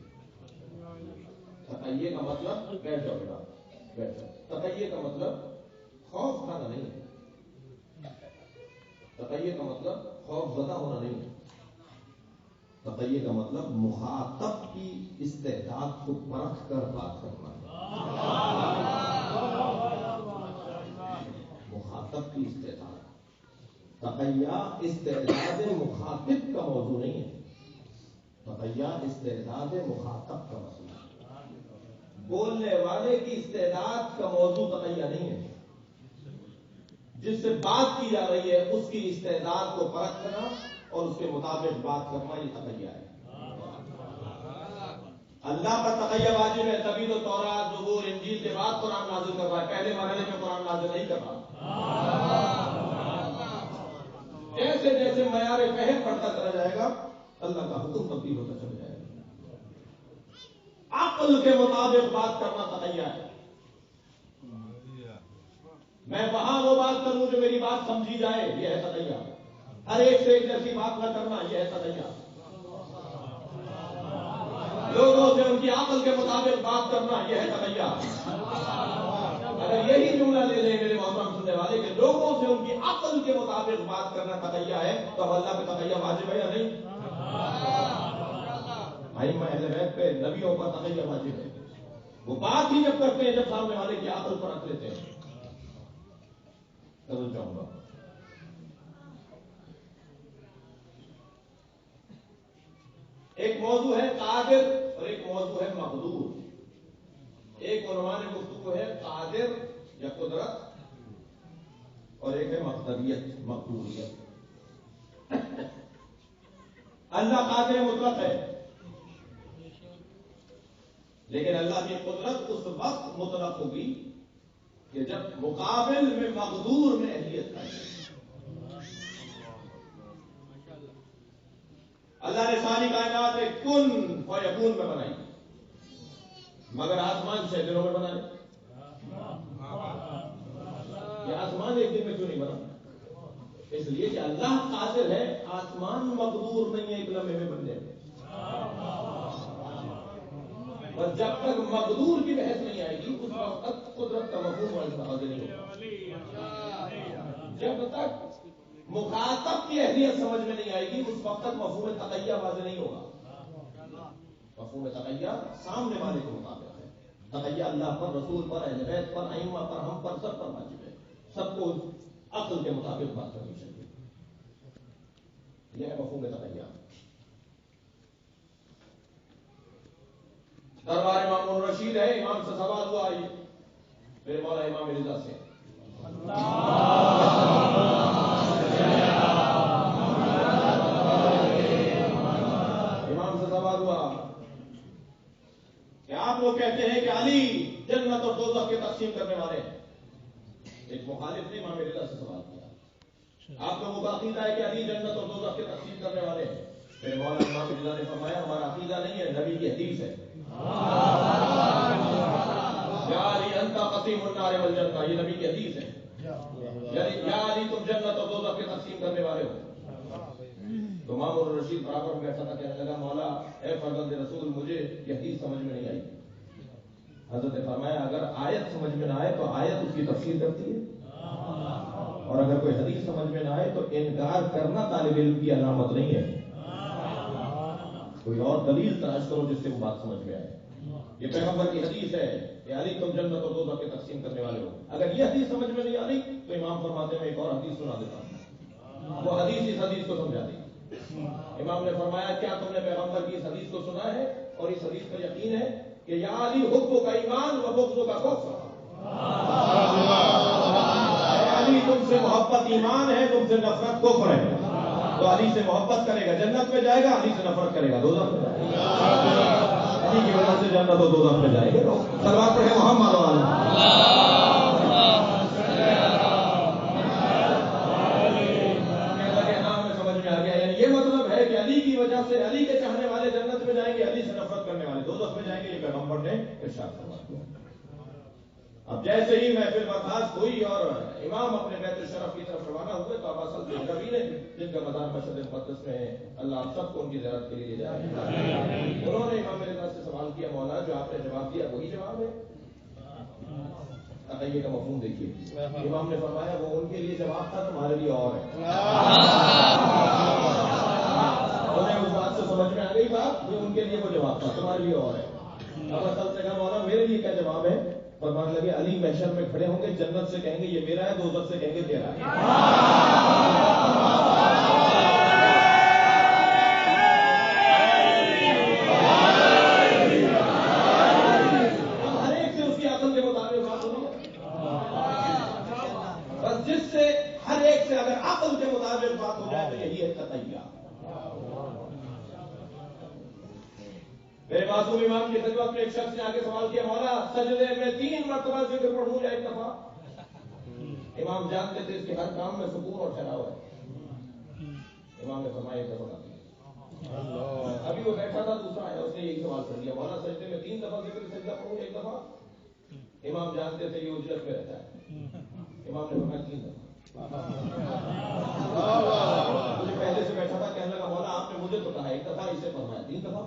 تقیہ کا مطلب بیٹھ جاؤ بیٹا, بیٹھ جاؤ. تقیہ کا مطلب خوف کھانا نہیں ہے. تقیہ کا مطلب خوف زدہ ہونا نہیں ہے. تقیہ کا مطلب مخاطب کی استعداد کو پرکھ کر بات کرنا ہے. مخاطب کی استعداد. تقیہ استعداد مخاطب کا موضوع نہیں ہے, تقیہ استعداد مخاطب کا مسئلہ ہے. بولنے والے کی استعداد کا موضوع تقیہ نہیں ہے. جس سے بات کی جا رہی ہے اس کی استعداد کو پرکھنا اور اس کے مطابق بات کرنا, یہ تقیہ ہے. اللہ پر تقیہ واجب ہے, تبھی تو تورات, زبور, انجیل کے بعد قرآن نازل کر رہا ہے. پہلے مرحلے میں قرآن نازل نہیں کر رہا. جیسے جیسے معیار فہم بڑھتا چلا جائے گا اللہ کا حکم تبدیل ہوتا چلا جائے گا. عقل کے مطابق بات کرنا تقیہ ہے. میں وہاں وہ بات کروں جو میری بات سمجھی جائے, یہ ہے تقیہ. ہر ایک سے ایک جیسی بات نہ کرنا, یہ ہے تقیہ. لوگوں سے ان کی عقل کے مطابق بات کرنا, یہ ہے تقیہ. اگر یہی جملہ لے لیں میرے محترم سننے والے کہ لوگوں سے ان کی عقل کے مطابق بات کرنا تقیہ ہے, تو اب اللہ پہ تقیہ واجب ہے یا نہیں؟ ائمہ اہل بیت پہ, نبیوں پر تقیہ واجب ہے. وہ بات ہی جب کرتے ہیں جب سامنے والے کی عقل پر رکھ لیتے ہیں. سمجھ جاؤں گا. ایک موضوع ہے قادر اور ایک موضوع ہے مقدور. ایک عنوان گفتگو ہے قادر یا قدرت, اور ایک ہے مقدریت, مقدوریت. اللہ قادر مطلق ہے, لیکن اللہ کی قدرت اس وقت مطلق ہوگی کہ جب مقابل میں مقدور میں اہلیت ہے. اللہ نے ساری کائنات کن فیکون میں بنائی, مگر آسمان 6 دنوں میں بنائے. یہ آسمان ایک دن میں کیوں نہیں بنا؟ اس لیے کہ اللہ قادر ہے, آسمان مقدور نہیں ہے ایک لمحے میں بن جائے. اور جب تک مقدور کی بحث نہیں آئے گی اس وقت تک قدرت کا مفہوم واضح نہیں ہوگا. جب تک مخاطب کی اہلیت سمجھ میں نہیں آئے گی اس وقت تک مفہوم تقیہ واضح نہیں ہوگا. مفہوم تقیہ سامنے والے کے مطابق ہے. تقیہ اللہ پر, رسول پر, اہل بیت پر, ائمہ پر, ہم پر, سب پر واجب ہے. سب کو عقل کے مطابق بات کرنی چاہیے. یہ ہے مفہوم تقیہ. دربار امام الرشید ہے, امام سے سوال ہوا میرے مولا امام رضا سے, امام سے کہ آپ لوگ کہتے ہیں کہ علی جنت اور دوزخ کے تقسیم کرنے والے ہیں. ایک مخالف نے امام رضا سے سوال کیا آپ لوگوں کا عقیدہ ہے کہ علی جنت اور دوزخ کے تقسیم کرنے والے ہیں. میرے مولانا امام رضا نے فرمایا ہمارا عقیدہ نہیں ہے, نبی کی حدیث ہے. یا علی انت قسیم النار والجنہ, یہ نبی کی حدیث ہے. یا علی تم جنت اور دوزخ کے تقسیم کرنے والے ہو. تو مامون الرشید برابر میں بیٹھا تھا, کہنے لگا مولا اے فرزند رسول مجھے یہ حدیث سمجھ میں نہیں آئی. حضرت نے فرمایا اگر آیت سمجھ میں نہ آئے تو آیت اس کی تفسیر کرتی ہے, اور اگر کوئی حدیث سمجھ میں نہ آئے تو انکار کرنا طالب علم کی علامت نہیں ہے. کوئی اور دلیل تلاش کرو جس سے وہ بات سمجھ میں آئے. یہ پیغمبر کی حدیث ہے کہ علی تم جنت اور دوزخ کے تقسیم کرنے والے ہو. اگر یہ حدیث سمجھ میں نہیں آ رہی تو امام فرماتے ہیں میں ایک اور حدیث سنا دیتا ہوں, وہ حدیث اس حدیث کو سمجھا دی. امام نے فرمایا کیا تم نے پیغمبر کی اس حدیث کو سنا ہے اور اس حدیث پر یقین ہے کہ یا علی حب کا ایمان و بغض کا کفر. علی تم سے محبت ایمان ہے, تم سے نفرت کفر ہے. تو علی سے محبت کرے گا جنت میں جائے گا, علی سے نفرت کرے گا دوزخ میں جائے گا. علی کی وجہ سے جنت اور دوزخ میں جائے گا. صلوات پڑھے محمد یہ مطلب ہے کہ علی کی وجہ سے علی کے چاہنے والے جنت میں جائیں گے, علی سے نفرت کرنے والے دوزخ میں جائیں گے. یہ پیغمبر نے ارشاد فرمایا. اب جیسے ہی محفل برخاست ہوئی اور امام اپنے بیت الشرف کی طرف روانہ ہوئے تو اب اصل بریلوی نے جن کا مزار مشہد مقدس میں ہے, اللہ آپ سب کو ان کی زیارت کے لیے لے جائے. انہوں نے امام رضا سے سوال کیا مولا جو آپ نے جواب دیا وہی جواب ہے؟ تقیہ کا مفہوم دیکھیے. امام نے فرمایا وہ ان کے لیے جواب تھا, تمہارے لیے اور ہے. انہیں اس بات سے سمجھ میں آ گئی بات, یہ ان کے لیے وہ جواب تھا, تمہارے لیے اور ہے. اب اصل سے کہا مولا میرے لیے کیا جواب ہے؟ فرمانے لگے علی محشر میں کھڑے ہوں گے, جنت سے کہیں گے یہ میرا ہے, دوزخ سے کہیں گے تیرا ہے. ہر ایک سے اس کی عقل کے مطابق بات ہونی ہے. بس جس سے ہر ایک سے اگر عقل کے مطابق بات ہو جائے تو یہی ہے تقیہ. میرے معصوم امام کی خدمت میں ایک شخص نے آ کے سوال کیا مولا سجدے میں 3 مرتبہ ذکر پڑھوں یا ایک دفعہ؟ امام جانتے تھے اس کے ہر کام میں سکون اور ٹھہراؤ ہے. امام نے فرمایا ایک دفعہ. ابھی وہ بیٹھا تھا, دوسرا آیا, اس نے یہی سوال کر لیا مولا سجدے میں 3 دفعہ ذکر سجدہ پڑھوں یا ایک دفعہ؟ امام جانتے تھے یہ اجرت میں رہتا ہے. امام نے فرمایا 3 دفعہ. مجھے پہلے سے بیٹھا تھا, کہنے لگا مولا آپ نے مجھے تو کہا ایک دفعہ, اسے فرمایا 3 دفعہ.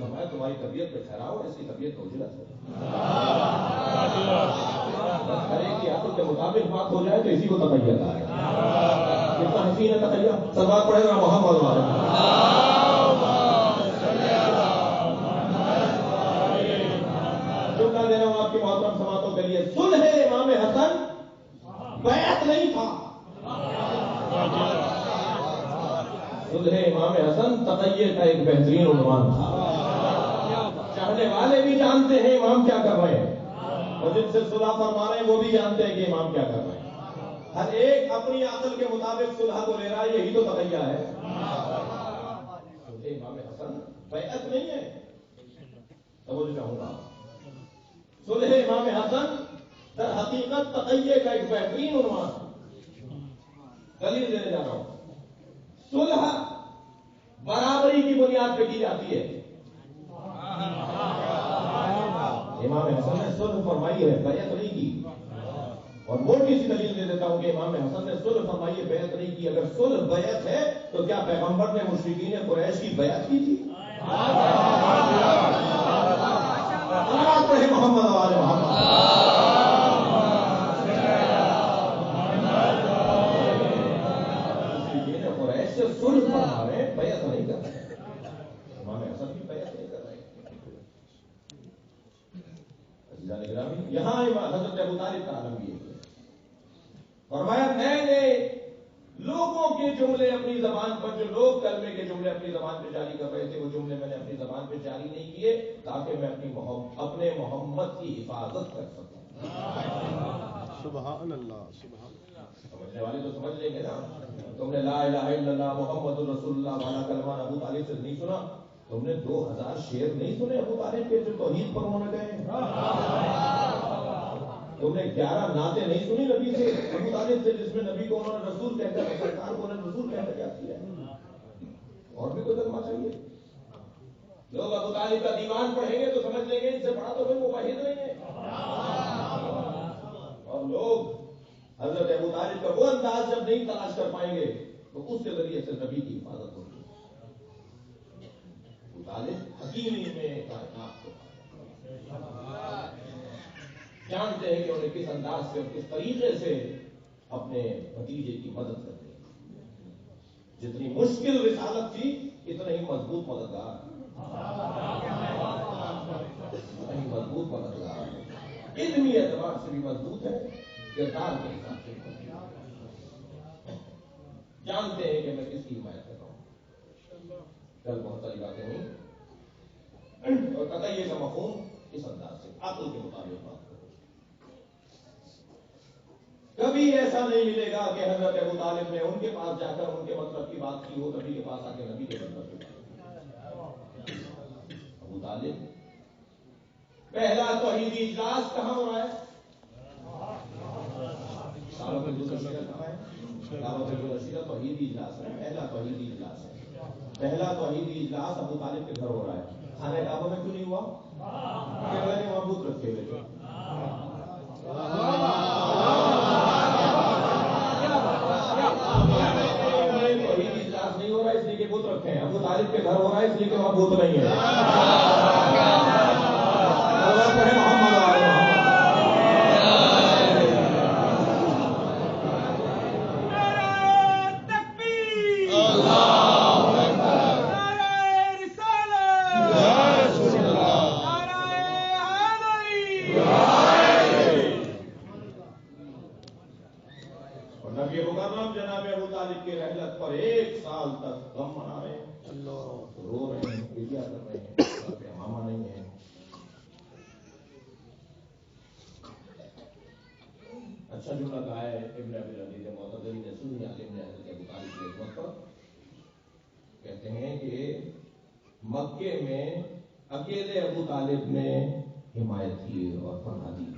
فرمایا تمہاری طبیعت پہ ٹھہراؤ, اس کی طبیعت تو اجرت ہے. ہر ایک کی عقل کے مطابق بات ہو جائے تو اسی کو تقیہ کہا ہے. کتنا حسین ہے تقیہ. صلوات پڑھے گا محمد شکر دے رہا ہوں آپ کی محترم سماعتوں کے لیے. صلح امام حسن بیعت نہیں تھا, صلح امام حسن تقیہ کا ایک بہترین عنوان تھا. چاہنے والے بھی جانتے ہیں امام کیا کر رہے ہیں, اور جن سے صلح فرما رہے ہیں وہ بھی جانتے ہیں کہ امام کیا کر رہے ہیں. ہر ایک اپنی عقل کے مطابق صلح کو لے رہا ہے, یہی تو تقیہ ہے. صلح امام حسن بیعت نہیں ہے. توجہ چاہوں گا, صلح امام حسن در حقیقت تقیہ کا ایک بہترین عنوان. دلیل دینے جا رہا ہوں. صلح برابری کی بنیاد پہ کی جاتی ہے. امام حسن نے صلح فرمائی ہے, بیعت نہیں کی. اور موٹی سی دلیل دے دیتا ہوں کہ امام حسن نے صلح فرمائی ہے, بیعت نہیں کی. اگر صلح بیعت ہے تو کیا پیغمبر نے مشرکین قریش کی بیعت کی تھی؟ محمد والے محمد. قریش سے صلح فرما رہے ہیں, بیعت نہیں کر رہے. امام حسن کی بیعت نہیں کر رہے. یہاں حضرت ابو طالب کا عالم بھی ہے. فرمایا میں نے لوگوں کے جملے اپنی زبان پر, جو لوگ کلمے کے جملے اپنی زبان پہ جاری کر رہے تھے, وہ جملے میں نے اپنی زبان پہ جاری نہیں کیے تاکہ میں اپنے محمد کی حفاظت کر سکوں. سبحان اللہ, سبحان اللہ. سمجھنے والے تو سمجھ لیں گے نا. تم نے لا الہ الا اللہ محمد رسول اللہ والا کلمہ ابو طالب سے نہیں سنا, تم نے 2000 شعر نہیں سنے ابو طالب کے جو توحید پر انہوں نے گئے؟ تم نے 11 نعتیں نہیں سنی نبی سے ابو طالب سے، جس میں نبی کو انہوں نے رسول کہہ کر، سرکار کو انہوں نے رسول کہہ کر کیا کیا ہے؟ اور بھی کوئی کلمہ چاہیے؟ لوگ ابو طالب کا دیوان پڑھیں گے تو سمجھ لیں گے ان سے بڑا تو کوئی موحد نہیں ہے، اور لوگ حضرت ابو طالب کا وہ انداز جب نہیں تلاش کر پائیں گے تو اس کے ذریعے سے نبی کی حفاظت ہوگی۔ ابو طالب حکیمی میں کائنات کو جانتے ہیں کہ انہیں کس انداز سے اور کس طریقے سے اپنے بھتیجے کی مدد کرنی ہے۔ جتنی مشکل رسالت تھی اتنا ہی مضبوط مددگار، اتنا ہی مضبوط مددگار، علمی اعتبار سے بھی مضبوط ہے، کردار کے حساب سے جانتے ہیں کہ میں کس کی حمایت کر رہا ہوں۔ کل بہت ساری باتیں ہوئی اور قطعیے کا مفہوم اس انداز سے عقل کے مطابق بات کرو۔ کبھی ایسا نہیں ملے گا کہ حضرت ابو طالب نے ان کے پاس جا کر ان کے مطلب کی بات کی ہو، نبی کے پاس آ کے نبی کے مطلب کی بات کی۔ ابو طالب پہلا توحیدی اجلاس کہاں ہو رہا ہے؟ دعوت الرشیدہ کہاں ہے؟ دعوت الرشیدہ توحیدی اجلاس ہے، پہلا توحیدی اجلاس ہے۔ پہلا توحیدی اجلاس ابو طالب کے گھر ہو رہا ہے۔ خانہ کعبہ میں کیوں نہیں ہوا؟ کہ وہاں بت رکھے ہوئے تھے۔ توحیدی اجلاس نہیں ہو رہا اس لیے کہ بت رکھے ہیں، ابو طالب کے گھر ہو رہا ہے اس لیے کہ وہاں بت نہیں ہے۔ جناب ابو طالب کی رحلت پر 1 سال تک غم منا رہے ہیں، رو رہے ہیں، فدیہ کر رہے ہیں، ماما نہیں ہے۔ اچھا جملہ کہا ہے ابن ابی العزیز معتزلی نے سنی عالم نے حضرت ابو طالب کی خدمت پر، کہتے ہیں کہ مکے میں اکیلے ابو طالب نے حمایت کی اور پناہ دی،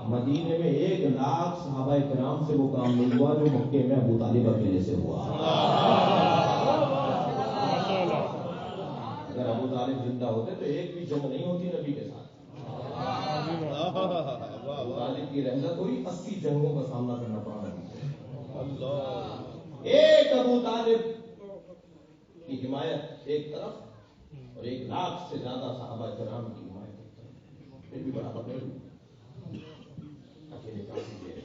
مدینے میں 1 لاکھ صحابہ کرام سے وہ کام نہیں ہوا جو مکے میں ابو طالب اکیلے سے ہوا۔ اگر ابو طالب زندہ ہوتے تو ایک بھی جنگ نہیں ہوتی نبی کے ساتھ۔ ابو طالب کی رحلت ہوئی، 80 جنگوں کا سامنا کرنا پڑا نبی کو۔ ایک ابو طالب کی حمایت ایک طرف اور 1 لاکھ سے زیادہ صحابہ کرام کی حمایت ایک طرف، پھر بھی برابر نہیں ہوئی۔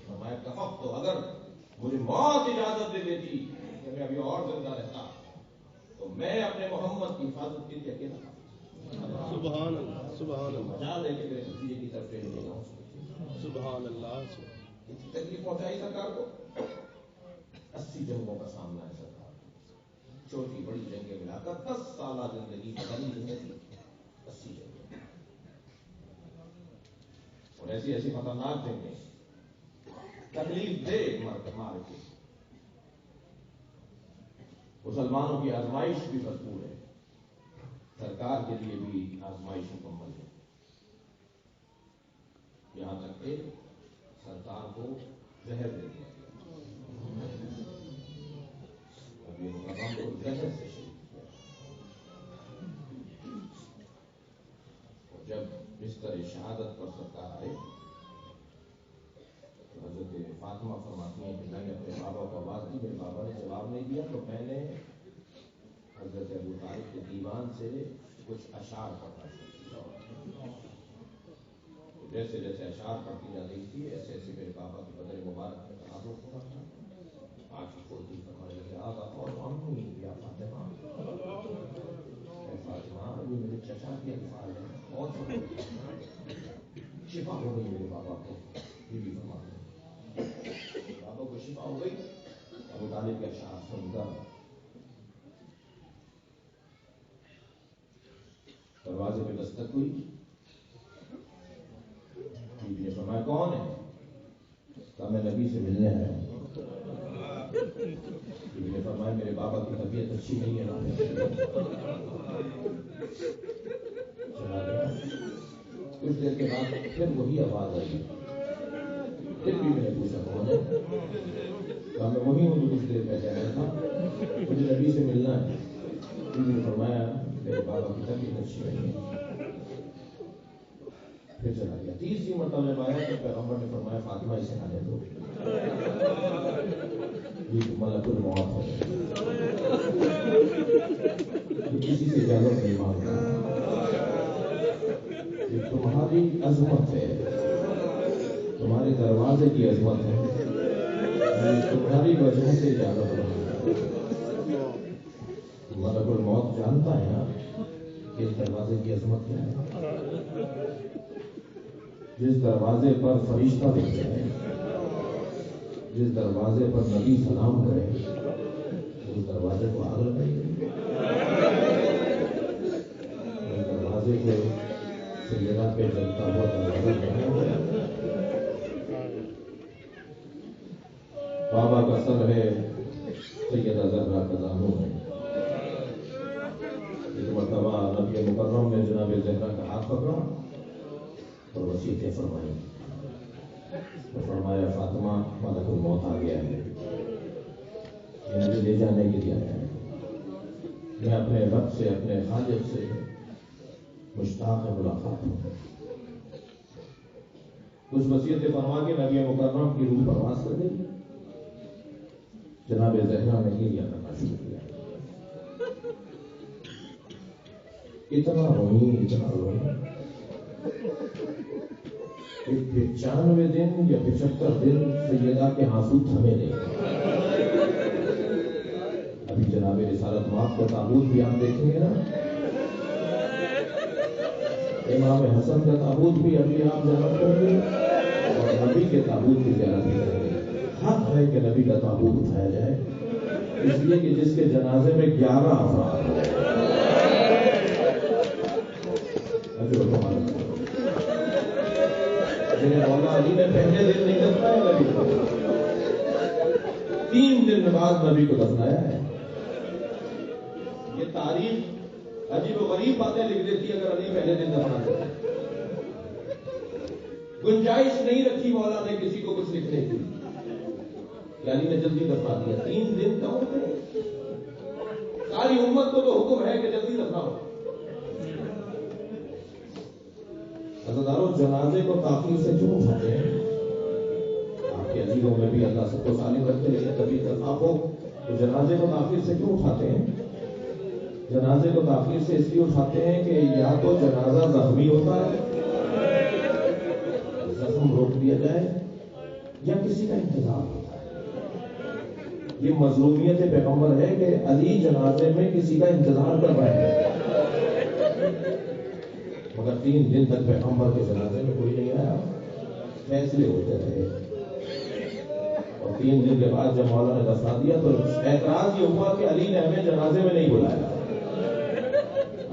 فرمایا کفف تو اگر مجھے موت اجازت دے دیتی کہ میں ابھی اور زندہ رہتا تو میں اپنے محمد کی حفاظت کے لیے اکیلا تھا۔ سبحان اللہ، سبحان اللہ، مجال ہے کہ میرے نتیجے کی طرف لے جاؤں۔ سبحان اللہ، اتنی تکلیف پہنچائی سرکار کو، 80 جنگوں کا سامنا ہے سرکار، چھوٹی بڑی جنگیں ملا کر 10 سالہ زندگی، بڑی زندگی، 80 جنگیں، اور ایسی ایسی خطرناک جنگیں، تکلیف دے مار کے۔ مسلمانوں کی آزمائش بھی بھرپور ہے، سرکار کے لیے بھی آزمائش مکمل ہے، یہاں تک کہ سرکار کو زہر دے دیا گیا، ابھی مقام کو زہر سے شہید کیا، اور جب بستر شہادت پر سرکار آئے تو حضرت فاطمہ فرماتی ہیں کہ میں نے اپنے بابا کو آواز دی، میرے بابا نے جواب نہیں دیا تو میں نے حضرت ابو طالب کے دیوان سے کچھ اشعار پڑھنا شروع کیا، جیسے جیسے اشعار پڑھتی جا رہی تھی ایسے ایسے میرے بابا کے بدن مبارک میں تعلق ہو رہا تھا، آنکھ کھولتی فرمانے لگے آگا اور امی یا فاطمہ، فاطمہ یہ میرے چچا کے الفاظ ہیں اور شفا ہو گئی میرے بابا کو، یہ بھی فرماتے ہیں بابا کو شفا ہو گئی۔ ابو طالب کے اشعار سن کر دروازے پہ دستک ہوئی، بیوی نے فرمایا کون ہے؟ کہا میں نبی سے ملنے آیا ہوں۔ نے فرمایا میرے بابا کی طبیعت اچھی نہیں ہے. چلا گیا. کچھ دیر کے بعد پھر وہی آواز آئی. پھر بھی میں نے پوچھا کون ہے؟ کہا میں وہی ہوں جو کچھ دیر پہلے آیا تھا, مجھے نبی سے ملنا ہے. نے فرمایا میرے بابا کی طبیعت اچھی نہیں ہے. پھر چلا گیا. تیسری مرتبہ آیا تو پیغمبر نے فرمایا فاطمہ اسے آنے دو, یہ ملک الموت ہے, کسی سے اجازت نہیں مانگتا. یہ تمہاری عظمت ہے, تمہارے دروازے کی عظمت ہے, تمہاری وجہ سے اجازت نہیں. ملک الموت جانتا ہے نا کہ اس دروازے کی عظمت کیا ہے. جس دروازے پر فرشتہ بیٹھ جائے, جس دروازے پر نبی سلام کرے, اس دروازے کو آگ لگائی گئی. اس دروازے کو سیدہ پہ جلتا ہوا دروازہ بنایا گیا. بابا کا سر ہے, سیدہ زہرا کا دانو ہے. ایک مرتبہ نبی مکرم نے جناب زہرا کا ہاتھ پکڑا اور وصیتیں فرمائی. فرمایا فاطمہ ملک الموت آ گیا ہے, یہ مجھے لے جانے کے لیے آیا ہے. میں اپنے رب سے, اپنے خالق سے مشتاق ملاقات ہوں. کچھ وصیتیں فرما کے نبی مکرم کی روح پرواز کر گئی. جناب زہرا نے ہی لیا کرنا شروع کیا. اتنا روئی کہ 95 دن یا 75 دن سیدہ کے آنسو تھمے نہیں. ابھی جناب رسالت مآب کا تابوت بھی آپ دیکھیں گے نا, امام حسن کا تابوت بھی ابھی آپ زیارت کریں گے, اور نبی کے تابوت کی زیارت بھی کریں گے. حق ہے کہ نبی کا تابوت اٹھایا جائے, اس لیے کہ جس کے جنازے میں 11 افراد ہیں. مولا علی نے پہلے دن نہیں دفنایا نبی کو, 3 دن بعد نبی کو دفنایا ہے. یہ تاریخ عجیب و غریب باتیں لکھ دیتی ہے. اگر علی پہلے دن دفنا دیتے, گنجائش نہیں رکھی مولا نے کسی کو کچھ لکھنے کی, علی نے جلدی دفنا دیا. 3 دن کا ہوتے ہیں, ساری امت کو تو حکم ہے کہ جلدی دفناؤ. عزیزانو, جنازے کو تاخیر سے کیوں اٹھاتے ہیں؟ آپ کے عزیزوں میں بھی اللہ سب کو سالم رکھتے, لیکن کبھی اتفاق ہو تو جنازے کو تاخیر سے کیوں اٹھاتے ہیں؟ جنازے کو تاخیر سے اس لیے اٹھاتے ہیں کہ یا تو جنازہ زخمی ہوتا ہے, زخم روک دیا جائے, یا کسی کا انتظار ہوتا ہے. یہ مظلومیت پیغمبر ہے کہ علی جنازے میں کسی کا انتظار کر رہے ہیں, مگر 3 دن تک پیغمبر کے جنازے میں کوئی نہیں آیا. فیصلے ہوتے رہے, اور 3 دن کے بعد جب مولا نے دفنا دیا تو اعتراض یہ ہوا کہ علی نے ہمیں جنازے میں نہیں بلایا,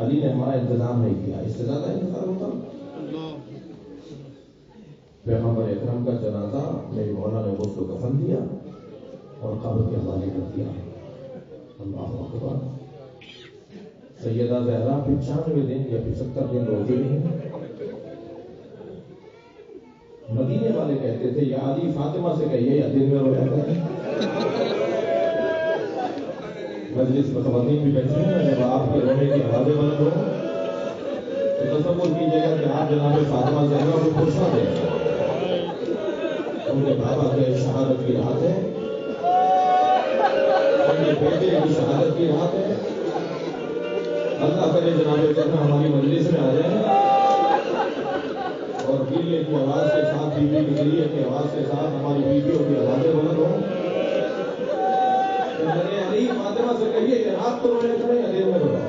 علی نے ہمارا انتظام نہیں کیا. اس سے زیادہ انتظار ہوتا. پیغمبر اکرم کا جنازہ میرے مولا نے غسل و کفن دیا اور قبر کے حوالے کر دیا. اللہ اکبر. سیدہ زہرا 95 دن یا 75 دن روزے نہیں ہیں. مدینے والے کہتے تھے یا علی فاطمہ سے کہیے یا دن میں رویا کریں. مجلس میں خواتین بھی بیٹھی ہیں, جب آپ کے رونے کی آوازیں بلند ہوں تو تصور کیجیے گا کہ آپ جناب فاطمہ زہرا کو پوچھنا دیں. ان کے بابا کے شہادت کی رات ہے, ان کے بیٹے کی شہادت کی رات ہے. اللہ کرے جناب زہرا ہماری مجلس میں آ جائیں اور گریے کی آواز کے ساتھ, بیوی کی گریے کی آواز کے ساتھ ہماری بیویوں کی آوازیں بلند ہوں. علی فاطمہ سے کہیے کہ رات کو رونے کریں یا دیر میں رونا.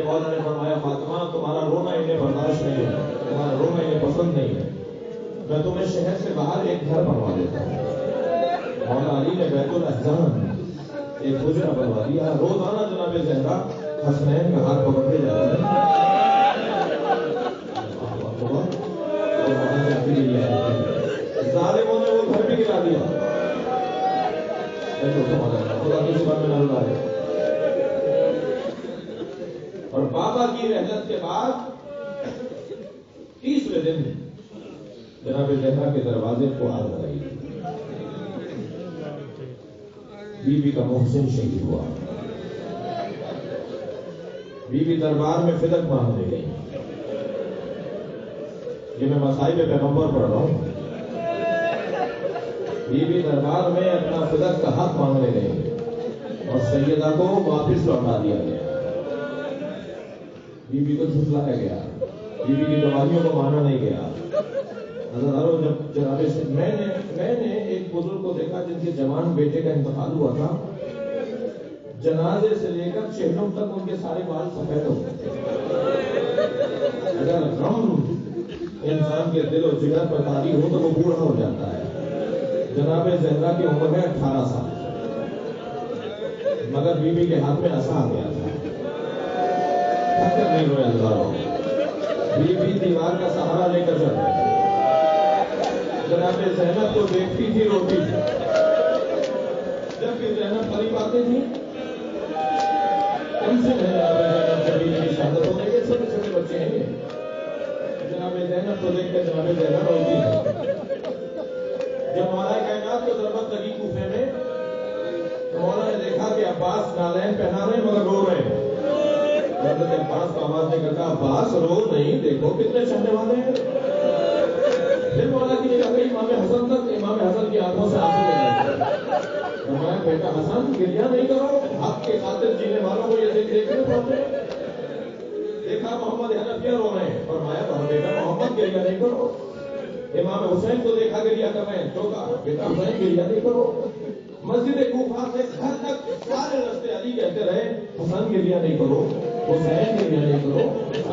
مولا نے فرمایا فاطمہ تمہارا رونا انہیں برداشت نہیں ہے, تمہارا رونا انہیں پسند نہیں ہے, میں تمہیں شہر سے باہر ایک گھر بنوا دیتا ہوں. مولا علی نے بیت الاحزان ایک حجرہ بنوا دیا. روزانہ جناب زہرا حسنین کا ہاتھ پکڑتے جاتے ہیں اور وہاں سے ظالموں نے وہ گھر بھی گرا دیا. خدا کی زبان میں نہ بلائے. اور بابا کی رحلت کے بعد 30ویں دن جناب زہرا کے دروازے کو آگ لگائی. بی بی کا محسن شہید ہوا. بی بی دربار میں فدق مانگنے گئی. یہ میں مصائب پیغمبر پڑھ رہا ہوں. بی بی دربار میں اپنا فدق کا حق مانگنے گئی اور سیدہ کو واپس لوٹا دیا گیا. بی بی کو جھٹلایا گیا. بی بی کی گواہیوں کو مانا نہیں گیا. جب جناب سے میں نے ایک بزرگ کو دیکھا جن کے جوان بیٹے کا انتقال ہوا تھا. جنازے سے لے کر چہروں تک ان کے سارے بال سفید ہو گئے. اگر غم انسان کے دل و جگر پر طاری ہو تو وہ بوڑھا ہو جاتا ہے. جناب زہرا کی عمر ہے 18 سال مگر بی بی کے ہاتھ میں عصا آ گیا تھا. تھکر نہیں ہوئے ہزاروں. بی بی دیوار کا سہارا لے کر چل رہے. جناب زینب کو دیکھتی تھی روتی تھی. جب کہ زینب قریب آتے تھی کم سے شہادت ہونے کے چھوٹے چھوٹے بچے ہیں. جناب زینب کو دیکھ کر جناب زینب روتی تھی. جب مولا کائنات کو ضرورت لگی کوفے میں تو مولا نے دیکھا کہ عباس نالین پہنا رہے ہیں مگر رو رہے ہیں. حضرت عباس کو آواز دے کر کہا عباس رو نہیں, دیکھو کتنے چڑھنے والے ہیں. پھر مولا کی نگاہ گئی امام حسن تک. امام حسن کی آنکھوں سے آنسو نکل. فرمایا بیٹا حسن گریہ نہیں کرو, حق کے خاطر جینے والوں کو یہ دیکھنے پڑتے. دیکھا محمد حنفیہ رو رہے ہیں. فرمایا بیٹا محمد گریہ نہیں کرو. امام حسین کو دیکھا گریہ کر رہے ہیں تو کہا بیٹا حسین گریہ نہیں کرو. مسجد کوفہ سے گھر تک سارے رستے علی کہتے رہے حسن گریہ نہیں کرو, حسین گریہ نہیں کرو,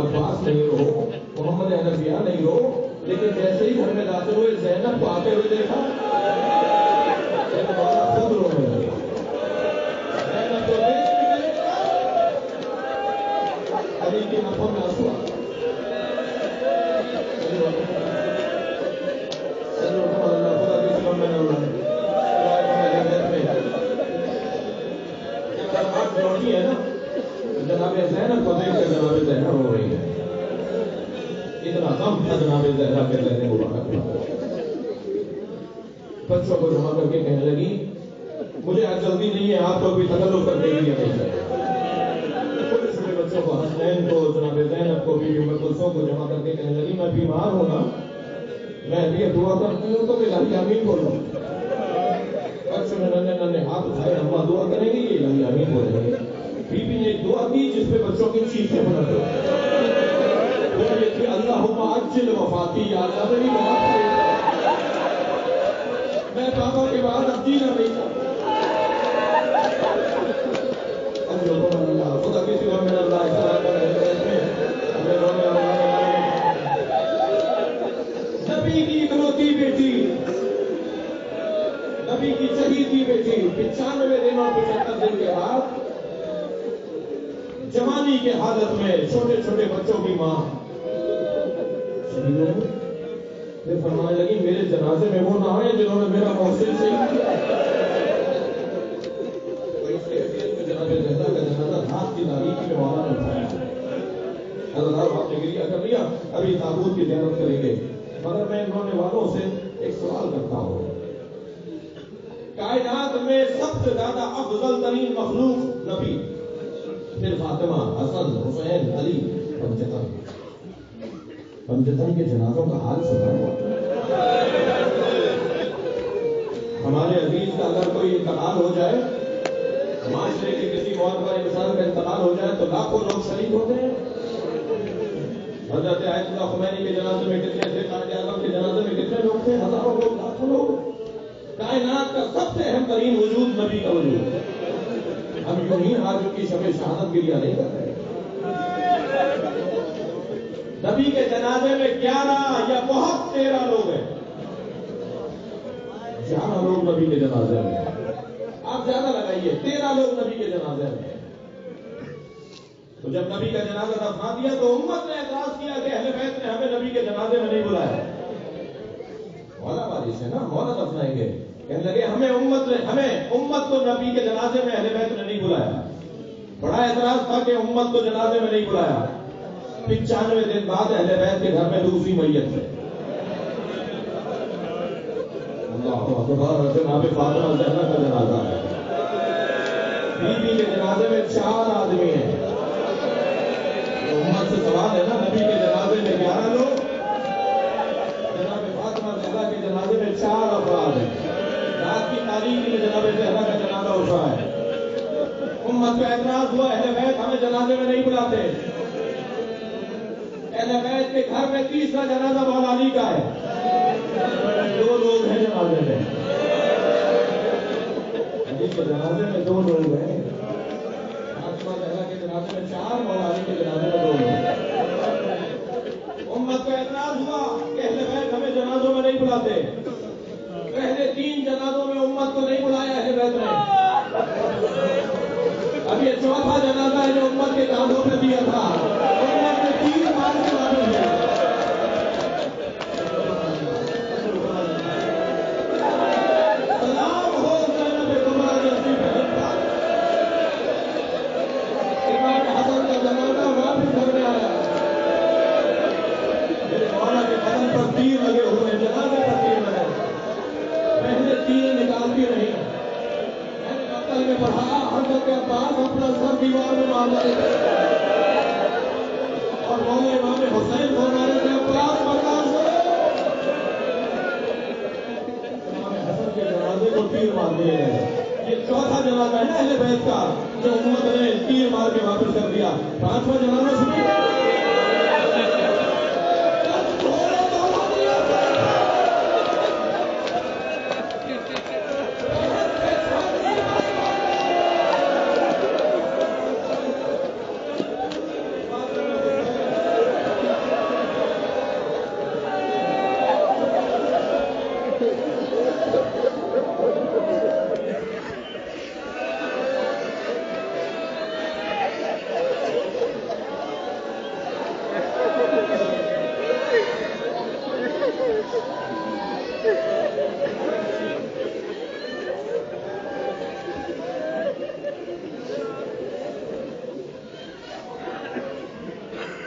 عباس نہیں رو, محمد حنفیہ نہیں رو. لیکن جیسے ہی گھر میں داخل ہوئے زینب کو آتے ہوئے دیکھا خود رونے لگے. زینب کو دیکھ علی کی آنکھوں میں آنسو آ گئے. لوٹی ہے نا جناب زینب کو دیکھ کر جناب زہرا ہو رہی ہے. اتنا غم تھا جناب زہرا کے رہنے مبارک. بچوں کو جمع کر کے کہنے لگی مجھے آج جلدی نہیں ہے, آپ کو بھی تکلف کرنے کے لیے نہیں ہے. چھوٹے چھوٹے بچوں کو حسنین کو جناب زینب کو بھی ام کلثوم کو جمع کر کے کہنے لگی میں بیمار ہوں نا, میں ابھی دعا کرتی ہوں تو میں الہی آمین بولوں. بچوں نے ننے ہاتھ اٹھائے, اماں دعا کریں گے یہ الہی آمین بولیں گے. بی بی نے ایک دعا کی جس پہ بچوں کی چیخیں بنا دو. وہ یہ کہ اللہم عجل وفاتی, یا اللہ میری وفات کرے, میں بابا کے بعد اب جینا نہیں چاہتا. خدا کی سوا میں اللہ نبی کی اکلوتی بیٹی, نبی کی شہیدی بیٹی 95 دن اور 75 دن کے بعد جوانی کے حالت میں چھوٹے چھوٹے بچوں کی ماں شہید ہو گئی. پھر فرمانے لگی میرے جنازے میں وہ نہ آئے جنہوں نے میرا محسن شہید کیا. جناب زہرا کا جنازہ رات کی تاریخ میں مولا نے اٹھایا. حضرت آپ نے گریہ کر لیا, ابھی تابوت کی زیارت کریں گے. مگر میں ان رونے والوں سے ایک سوال کرتا ہوں. کائنات میں سب سے زیادہ افضل ترین مخلوق نبی, پھر فاطمہ, حسن, حسین, علی, پنجتن کے جنازوں کا حال سنا ہے. ہمارے عزیز کا اگر کوئی انتقال ہو جائے, معاشرے کے کسی معتبر انسان کا انتقال ہو جائے تو لاکھوں لوگ شریک ہوتے ہیں. حضرت آیت اللہ خمینی کے جنازے میں کتنے تھے, قائد اعظم کے جنازے میں کتنے لوگ تھے, ہزاروں لوگ, لاکھوں لوگ. کائنات کا سب سے اہم ترین وجود نبی کا وجود. ہم یوں ہی آج کی شب شہادت کے لیے نہیں کر رہے. نبی کے جنازے میں 11 یا بہت 13 لوگ ہیں. 11 لوگ نبی کے جنازے میں, آپ زیادہ لگائیے, 13 لوگ نبی کے جنازے میں. تو جب نبی کا جنازہ دفنا دیا تو امت نے اعتراض کیا کہ اہل بیت نے ہمیں نبی کے جنازے میں نہیں بلایا. مولا بارش ہے نا, مولا دفنائیں گے. کہنے لگے ہمیں امت کو نبی کے جنازے میں اہل بیت نے نہیں بلایا. بڑا اعتراض تھا کہ امت کو جنازے میں نہیں بلایا. 95 دن بعد اہل بیت کے گھر میں دوسری میت ہے. اللہ اکبر. جناب فاطمہ زہرا کا جنازہ ہے. بیوی کے جنازے میں 4 آدمی ہیں. امت سے سوال ہے نا, نبی کے جنازے میں 11 لوگ, جناب فاطمہ زہرا کے جنازے میں 4 افراد ہیں. رات کی تاریخ میں جناب زہرا کا جنازہ اٹھا ہے. امت کا اعتراض ہوا اہل بیت ہمیں جنازے میں نہیں بلاتے. اہل بیت کے گھر میں تیسرا جنازہ مولا علی کا ہے. 2 لوگ ہیں جنازے میں. علی کے جنازے میں 2 لوگ ہیں. فاطمہ زہرا کے جنازے میں 4, مولا علی کے جنازے میں 2 لوگ. امت کا اعتراض ہوا کہ اہل بیت ہمیں جنازوں میں نہیں بلاتے. پہلے 3 جنازوں میں امت کو نہیں بلایا اہل بیت نے. اب یہ 4تھا جنازہ ہے جو امت کے کاندھوں پہ دیا تھا. امت نے 3 بار کے واپس دیا. سلام ہو زینب کبریٰ جیسی بہن کا. امام حسن کا جنازہ واپس کرنے آیا. میرے مولا کے بدن پر تیر لگے ہوئے, جنازے پر تیر لگے. پہلے تیر نکالتی نہیں. میں نے مقتل میں پڑھا حضرت عباس اپنا سر دیوار میں مار رہے تھے اور مولا امام حسین فرما رہے تھے عباس برداشت کرو. امام حسن کے جنازے کو تیر مار دیے گئے. یہ 4تھا جنازہ ہے نا اہل بیت کا جو امت نے تیر مار کے واپس کر دیا. 5واں جنازہ سنیے.